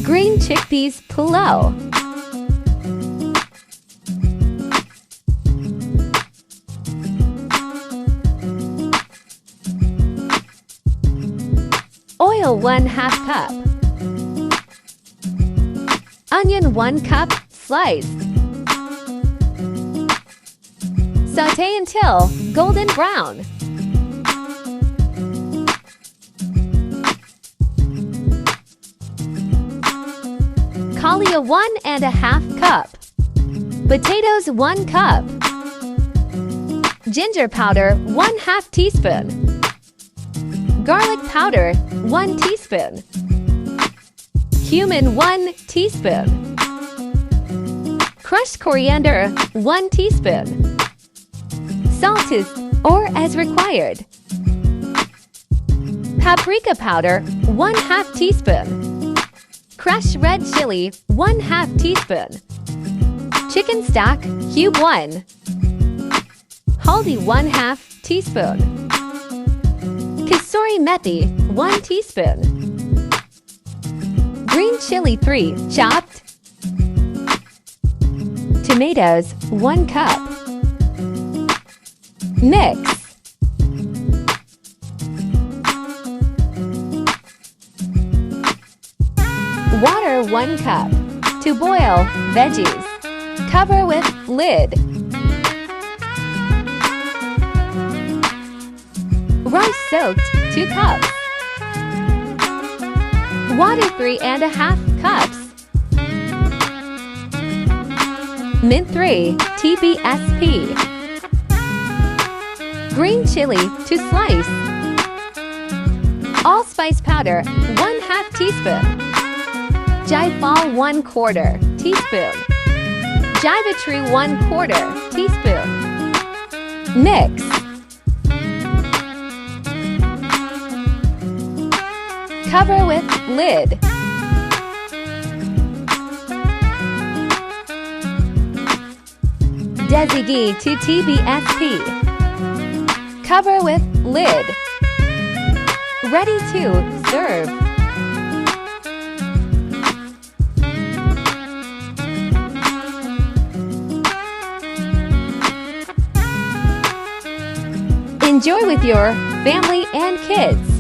Green chickpeas pulao. Oil 1/2 cup. Onion 1 cup sliced. Sauté until golden brown. Choliya 1½ cup. Potatoes 1 cup. Ginger powder 1/2 teaspoon. Garlic powder 1 teaspoon. Cumin 1 teaspoon. Crushed coriander 1 teaspoon. Salt is or as required. Paprika powder 1/2 teaspoon. Crushed red chili 1/2 teaspoon. Chicken stock cube 1. Haldi 1/2 teaspoon. Kasuri methi 1 teaspoon. Green chili 3 chopped. Tomatoes 1 cup. Mix. Water 1 cup. To boil veggies. Cover with lid. Rice soaked 2 cups. Water 3½ cups. Mint 3 TBSP. Green chili to slice. Allspice powder 1/2 teaspoon. Jaifal 1/4 teaspoon. Jaivatri 1/4 teaspoon. Mix. Cover with lid. Desi ghee to TBSP. Cover with lid. Ready to serve. Enjoy with your family and kids.